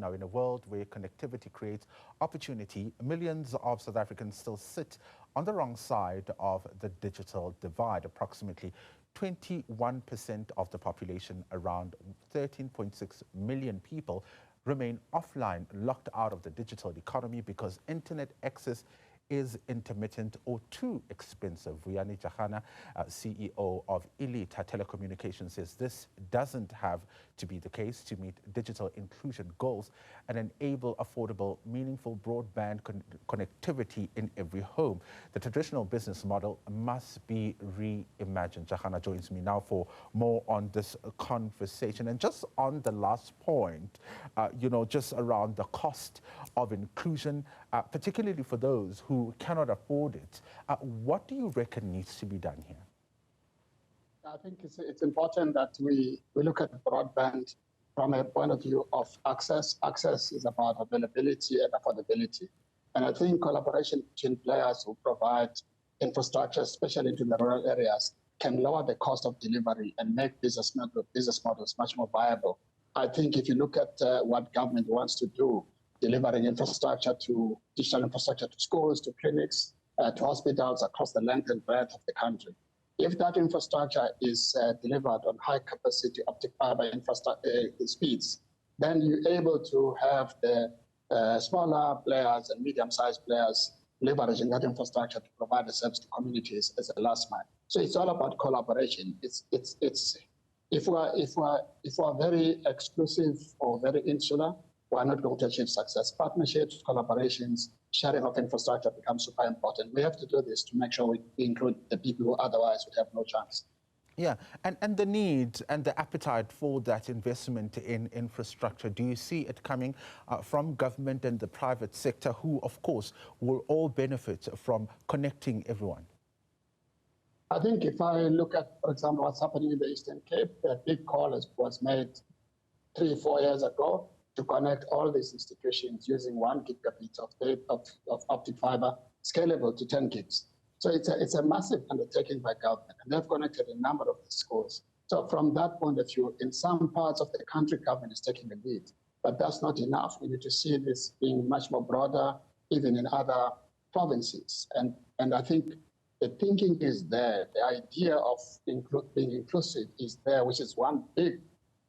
Now, in a world where connectivity creates opportunity, millions of South Africans still sit on the wrong side of the digital divide. Approximately 21% of the population, around 13.6 million people, remain offline, locked out of the digital economy because internet access is intermittent or too expensive. Vuyani, Jarana, CEO of Ilitha Telecommunications, says this doesn't have to be the case to meet digital inclusion goals and enable affordable, meaningful broadband connectivity in every home. The traditional business model must be reimagined. Jarana joins me now for more on this conversation. And just on the last point, just around the cost of inclusion, particularly for those who cannot afford it. What do you reckon needs to be done here? I think it's important that we look at broadband from a point of view of access. Access is about availability and affordability. And I think collaboration between players who provide infrastructure, especially into the rural areas, can lower the cost of delivery and make business models much more viable. I think if you look at what government wants to do, delivering digital infrastructure to schools, to clinics, to hospitals across the length and breadth of the country. If that infrastructure is delivered on high capacity optic fiber speeds, then you're able to have the smaller players and medium-sized players leveraging that infrastructure to provide a service to communities as a last mile. So it's all about collaboration. If we're very exclusive or very insular, we're not going to achieve success. Partnerships, collaborations, sharing of infrastructure becomes super important. We have to do this to make sure we include the people who otherwise would have no chance. Yeah, and the need and the appetite for that investment in infrastructure, do you see it coming from government and the private sector, who, of course, will all benefit from connecting everyone? I think if I look at, for example, what's happening in the Eastern Cape, a big call was made 3-4 years ago to connect all these institutions using 1 gigabit of optic fiber, scalable to 10 gigs. So it's a massive undertaking by government, and they've connected a number of the schools. So from that point of view, in some parts of the country, government is taking the lead, but that's not enough. We need to see this being much more broader, even in other provinces. And I think the thinking is there. The idea of being inclusive is there, which is one big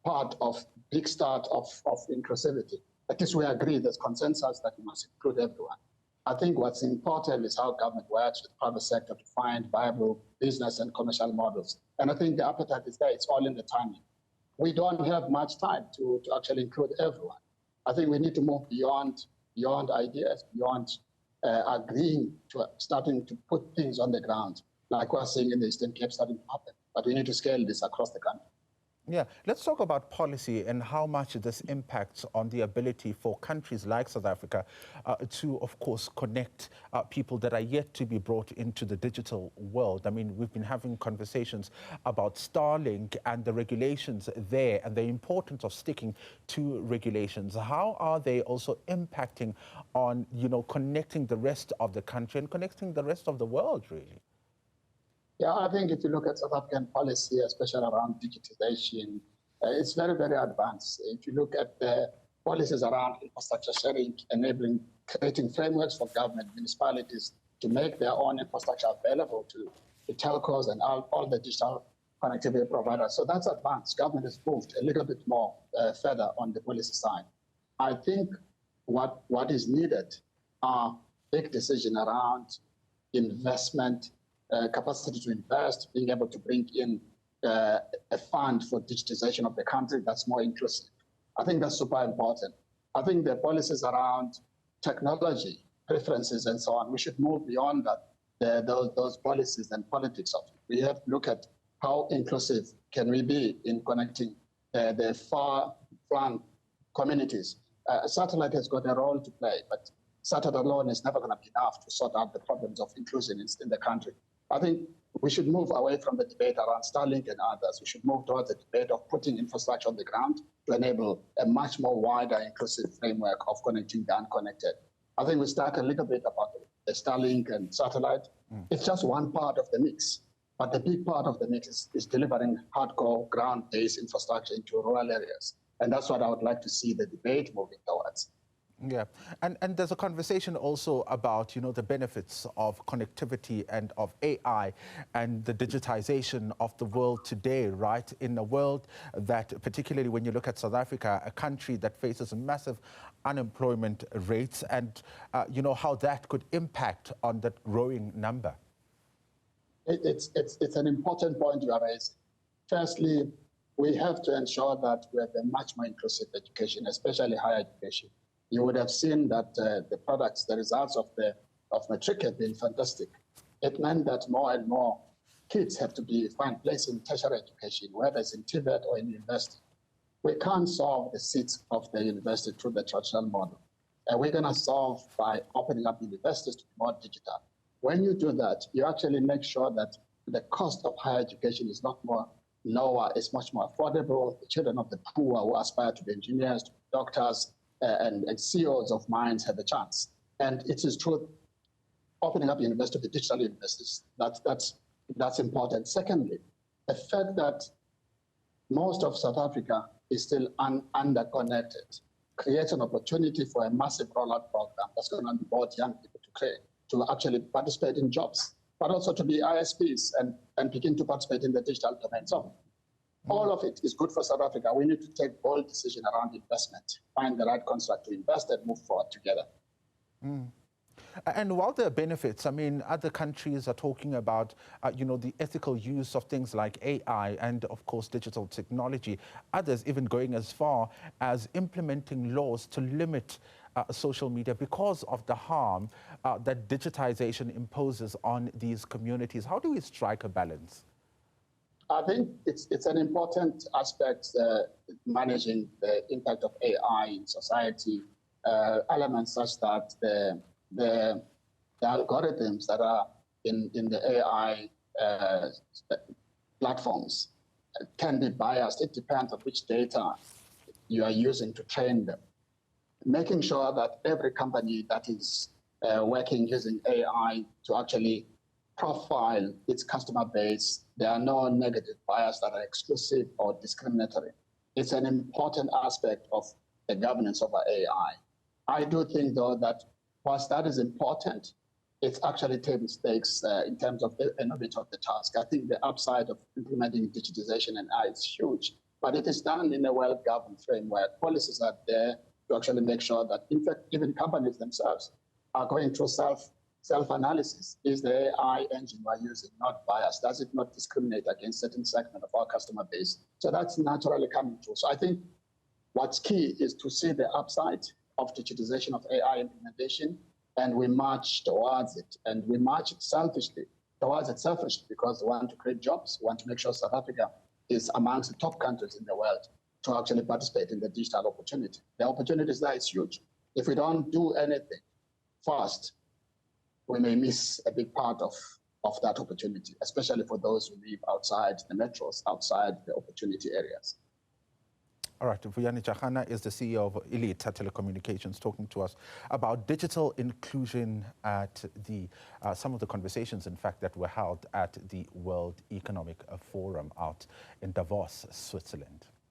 part of big start of inclusivity. At least we agree there's consensus that we must include everyone. I think what's important is how government works with the private sector to find viable business and commercial models. And I think the appetite is there. It's all in the timing. We don't have much time to actually include everyone. I think we need to move beyond ideas, beyond agreeing to starting to put things on the ground, like we're seeing in the Eastern Cape starting to happen. But we need to scale this across the country. Yeah, let's talk about policy and how much this impacts on the ability for countries like South Africa to, of course, connect people that are yet to be brought into the digital world. I mean, we've been having conversations about Starlink and the regulations there and the importance of sticking to regulations. How are they also impacting on, connecting the rest of the country and connecting the rest of the world, really? Yeah, I think if you look at South African policy, especially around digitization, it's very, very advanced. If you look at the policies around infrastructure sharing, creating frameworks for government, municipalities to make their own infrastructure available to telcos and all the digital connectivity providers. So that's advanced. Government has moved a little bit more further on the policy side. I think what is needed are big decisions around investment, capacity to invest, being able to bring in a fund for digitization of the country that's more inclusive. I think that's super important. I think the policies around technology, preferences, and so on, we should move beyond that, those policies and politics of it. We have to look at how inclusive can we be in connecting the far-flung communities. Satellite has got a role to play, but satellite alone is never going to be enough to sort out the problems of inclusion in the country. I think we should move away from the debate around Starlink and others. We should move towards the debate of putting infrastructure on the ground to enable a much more wider inclusive framework of connecting the unconnected. I think we start a little bit about the Starlink and satellite. It's just one part of the mix. But the big part of the mix is delivering hardcore ground-based infrastructure into rural areas. And that's what I would like to see the debate moving towards. Yeah, and there's a conversation also about, you know, the benefits of connectivity and of AI and the digitization of the world today, right? In a world that, particularly when you look at South Africa, a country that faces massive unemployment rates, and, you know, how that could impact on that growing number. It's an important point you are raising. Firstly, we have to ensure that we have a much more inclusive education, especially higher education. You would have seen that the results of matric have been fantastic. It meant that more and more kids have to find place in tertiary education, whether it's in TVET or in university. We can't solve the seats of the university through the traditional model. And we're going to solve by opening up universities to be more digital. When you do that, you actually make sure that the cost of higher education is not more lower, it's much more affordable. The children of the poor who aspire to be engineers, to be doctors, and CEOs of mines have a chance. And it is true, opening up university to digital universities, that's important. Secondly, the fact that most of South Africa is still underconnected creates an opportunity for a massive rollout program that's going to reward young people to actually participate in jobs, but also to be ISPs and begin to participate in the digital domain. So all of it is good for South Africa. We need to take bold decisions around investment, find the right construct to invest and move forward together. And while there are benefits, I mean, other countries are talking about, you know, the ethical use of things like AI and, of course, digital technology. Others even going as far as implementing laws to limit social media because of the harm that digitization imposes on these communities. How do we strike a balance? I think it's an important aspect, managing the impact of AI in society, elements such that the algorithms that are in the AI platforms can be biased. It depends on which data you are using to train them. Making sure that every company that is working using AI to actually profile its customer base, there are no negative bias that are exclusive or discriminatory. It's an important aspect of the governance of AI. I do think, though, that whilst that is important, it's actually table stakes in terms of the innovation of the task. I think the upside of implementing digitization and AI is huge, but it is done in a well-governed framework. Policies are there to actually make sure that, in fact, even companies themselves are going through self-analysis. Is the AI engine we're using not biased? Does it not discriminate against certain segment of our customer base? So that's naturally coming through. So I think what's key is to see the upside of digitization of AI implementation, and we march towards it. And we march selfishly towards it because we want to create jobs, we want to make sure South Africa is amongst the top countries in the world to actually participate in the digital opportunity. The opportunities there is huge. If we don't do anything fast, we may miss a big part of that opportunity, especially for those who live outside the metros, outside the opportunity areas. All right, Vuyani Jarana is the CEO of Ilitha Telecommunications, talking to us about digital inclusion at some of the conversations, in fact, that were held at the World Economic Forum out in Davos, Switzerland.